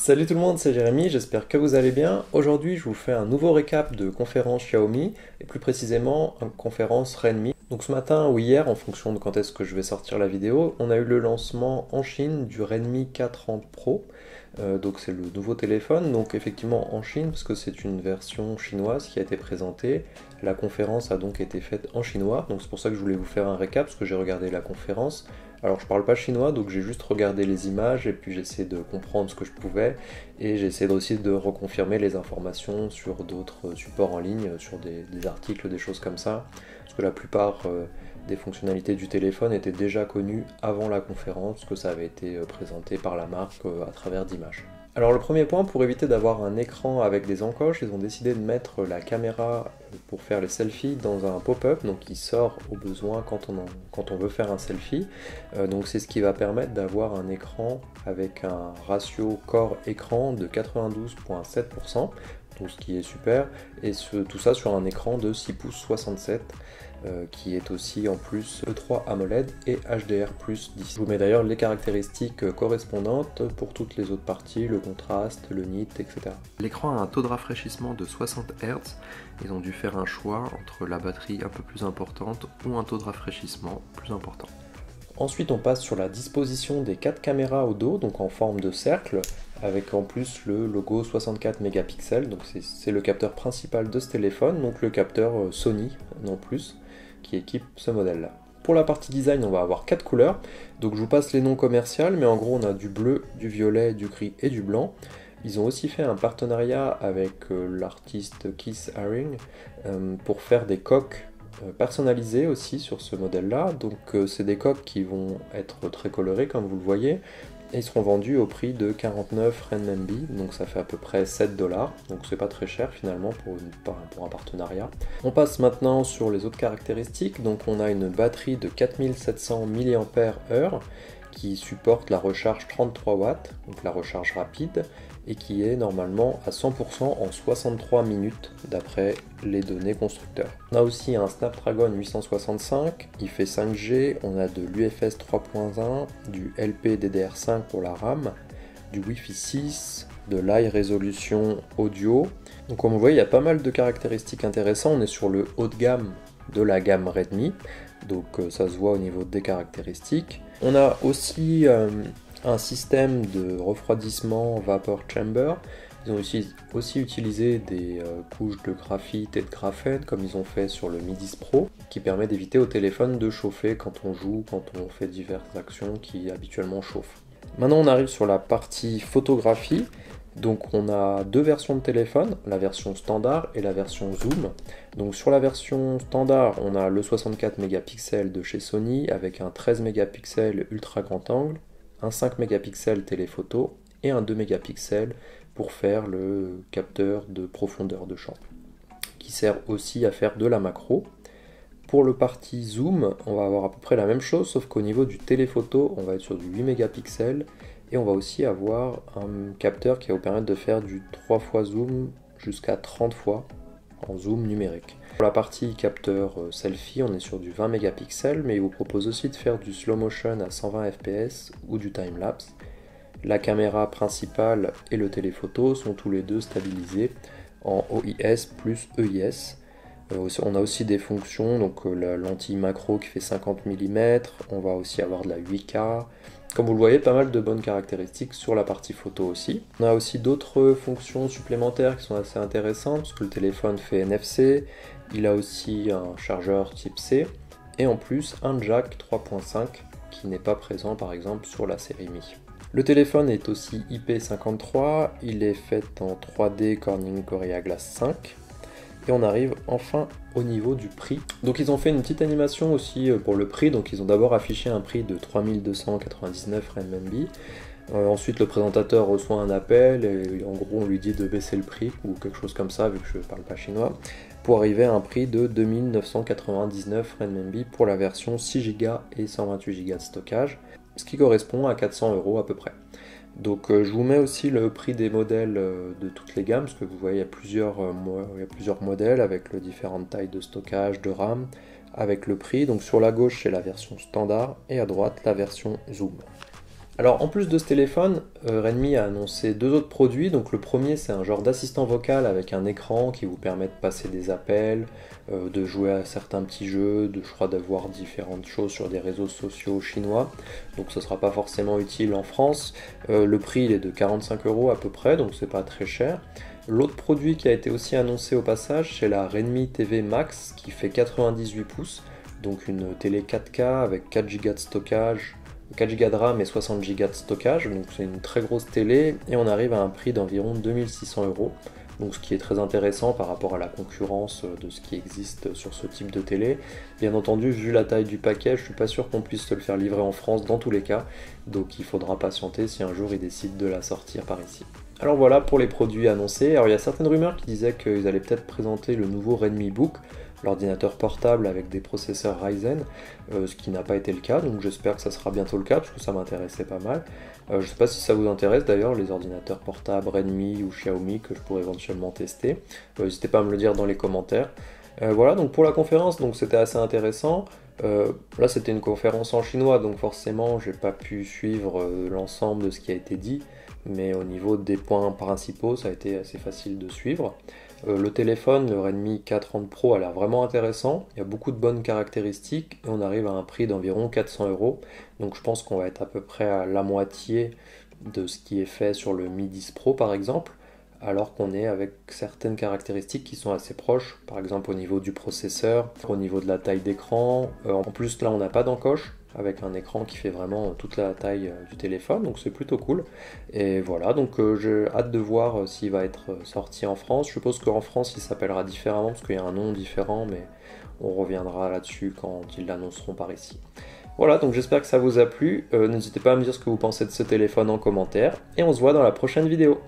Salut tout le monde, c'est Jérémy, j'espère que vous allez bien. Aujourd'hui, je vous fais un nouveau récap de conférence Xiaomi, et plus précisément, une conférence Redmi. Donc ce matin ou hier, en fonction de quand est-ce que je vais sortir la vidéo, on a eu le lancement en Chine du Redmi K30 Pro. Donc c'est le nouveau téléphone, donc effectivement en Chine, parce que c'est une version chinoise qui a été présentée. La conférence a donc été faite en chinois, donc c'est pour ça que je voulais vous faire un récap, parce que j'ai regardé la conférence. Alors je parle pas chinois, donc j'ai juste regardé les images et puis j'ai essayé de comprendre ce que je pouvais et j'ai essayé aussi de reconfirmer les informations sur d'autres supports en ligne, sur des articles, des choses comme ça, parce que la plupart des fonctionnalités du téléphone étaient déjà connues avant la conférence, que ça avait été présenté par la marque à travers d'images. Alors le premier point, pour éviter d'avoir un écran avec des encoches, ils ont décidé de mettre la caméra pour faire les selfies dans un pop-up, donc qui sort au besoin quand on veut faire un selfie. Donc c'est ce qui va permettre d'avoir un écran avec un ratio corps-écran de 92,7%, donc ce qui est super, et tout ça sur un écran de 6 pouces 67. Qui est aussi en plus E3 AMOLED et HDR+ 10. Je vous mets d'ailleurs les caractéristiques correspondantes pour toutes les autres parties, le contraste, le nit, etc. L'écran a un taux de rafraîchissement de 60 Hz. Ils ont dû faire un choix entre la batterie un peu plus importante ou un taux de rafraîchissement plus important. Ensuite, on passe sur la disposition des 4 caméras au dos, donc en forme de cercle, avec en plus le logo 64 mégapixels, donc c'est le capteur principal de ce téléphone, donc le capteur Sony non plus, qui équipe ce modèle-là. Pour la partie design, on va avoir 4 couleurs, donc je vous passe les noms commerciaux, mais en gros on a du bleu, du violet, du gris et du blanc. Ils ont aussi fait un partenariat avec l'artiste Keith Haring pour faire des coques personnalisées aussi sur ce modèle-là. Donc c'est des coques qui vont être très colorées comme vous le voyez. Et ils seront vendus au prix de 49 renminbi, donc ça fait à peu près 7 $, donc c'est pas très cher finalement pour un partenariat. On passe maintenant sur les autres caractéristiques, donc on a une batterie de 4700 mAh qui supporte la recharge 33 watts, donc la recharge rapide, et qui est normalement à 100% en 63 minutes d'après les données constructeurs. On a aussi un Snapdragon 865, il fait 5G, on a de l'UFS 3.1, du LPDDR5 pour la RAM, du Wi-Fi 6, de l'High Resolution Audio. Donc comme vous voyez, il y a pas mal de caractéristiques intéressantes, on est sur le haut de gamme de la gamme Redmi, donc ça se voit au niveau des caractéristiques. On a aussi un système de refroidissement vapor chamber. Ils ont aussi utilisé des couches de graphite et de graphène comme ils ont fait sur le Mi 10 Pro, qui permet d'éviter au téléphone de chauffer quand on joue, quand on fait diverses actions qui habituellement chauffent. Maintenant on arrive sur la partie photographie. Donc on a deux versions de téléphone, la version standard et la version zoom. Donc sur la version standard, on a le 64 mégapixels de chez Sony avec un 13 mégapixels ultra grand angle, un 5 mégapixels téléphoto et un 2 mégapixels pour faire le capteur de profondeur de champ, qui sert aussi à faire de la macro. Pour le parti zoom, on va avoir à peu près la même chose, sauf qu'au niveau du téléphoto, on va être sur du 8 mégapixels et on va aussi avoir un capteur qui va vous permettre de faire du 3 fois zoom jusqu'à 30 fois en zoom numérique. Pour la partie capteur selfie, on est sur du 20 mégapixels, mais il vous propose aussi de faire du slow motion à 120 fps ou du time-lapse. La caméra principale et le téléphoto sont tous les deux stabilisés en OIS plus EIS. On a aussi des fonctions, donc la lentille macro qui fait 50 mm, on va aussi avoir de la 8K. Comme vous le voyez, pas mal de bonnes caractéristiques sur la partie photo aussi. On a aussi d'autres fonctions supplémentaires qui sont assez intéressantes, parce que le téléphone fait NFC, il a aussi un chargeur type C, et en plus un jack 3.5 qui n'est pas présent par exemple sur la série Mi. Le téléphone est aussi IP53, il est fait en 3D Corning Gorilla Glass 5. Et on arrive enfin au niveau du prix. Donc ils ont fait une petite animation aussi pour le prix. Donc ils ont d'abord affiché un prix de 3299 renminbi. Ensuite le présentateur reçoit un appel et en gros on lui dit de baisser le prix ou quelque chose comme ça vu que je ne parle pas chinois, pour arriver à un prix de 2999 renminbi pour la version 6 Go et 128 Go de stockage, ce qui correspond à 400 € à peu près. Donc je vous mets aussi le prix des modèles de toutes les gammes, parce que vous voyez il y a plusieurs modèles avec les différentes tailles de stockage, de RAM, avec le prix. Donc sur la gauche c'est la version standard et à droite la version zoom. Alors en plus de ce téléphone, Redmi a annoncé deux autres produits. Donc le premier c'est un genre d'assistant vocal avec un écran qui vous permet de passer des appels, de jouer à certains petits jeux, je crois d'avoir différentes choses sur des réseaux sociaux chinois. Donc ce sera pas forcément utile en France. Le prix il est de 45 € à peu près, donc c'est pas très cher. L'autre produit qui a été aussi annoncé au passage, c'est la Redmi TV Max qui fait 98 pouces, donc une télé 4K avec 4 Go de stockage, 4 Go de RAM et 60 Go de stockage, donc c'est une très grosse télé et on arrive à un prix d'environ 2600 €, donc ce qui est très intéressant par rapport à la concurrence de ce qui existe sur ce type de télé. Bien entendu, vu la taille du paquet, je suis pas sûr qu'on puisse se le faire livrer en France dans tous les cas, donc il faudra patienter si un jour ils décident de la sortir par ici. Alors voilà pour les produits annoncés. Alors il y a certaines rumeurs qui disaient qu'ils allaient peut-être présenter le nouveau Redmi Book, l'ordinateur portable avec des processeurs Ryzen, ce qui n'a pas été le cas, donc j'espère que ça sera bientôt le cas parce que ça m'intéressait pas mal. Je ne sais pas si ça vous intéresse d'ailleurs, les ordinateurs portables Redmi ou Xiaomi que je pourrais éventuellement tester. N'hésitez pas à me le dire dans les commentaires. Voilà, donc pour la conférence, donc c'était assez intéressant. Là c'était une conférence en chinois, donc forcément j'ai pas pu suivre l'ensemble de ce qui a été dit, mais au niveau des points principaux ça a été assez facile de suivre. Le téléphone, le Redmi 430 Pro a l'air vraiment intéressant, il y a beaucoup de bonnes caractéristiques et on arrive à un prix d'environ 400 €, donc je pense qu'on va être à peu près à la moitié de ce qui est fait sur le Mi 10 Pro par exemple, alors qu'on est avec certaines caractéristiques qui sont assez proches, par exemple au niveau du processeur, au niveau de la taille d'écran. En plus là on n'a pas d'encoche, avec un écran qui fait vraiment toute la taille du téléphone, donc c'est plutôt cool. Et voilà, donc j'ai hâte de voir s'il va être sorti en France. Je suppose qu'en France il s'appellera différemment, parce qu'il y a un nom différent, mais on reviendra là-dessus quand ils l'annonceront par ici. Voilà, donc j'espère que ça vous a plu. N'hésitez pas à me dire ce que vous pensez de ce téléphone en commentaire, et on se voit dans la prochaine vidéo.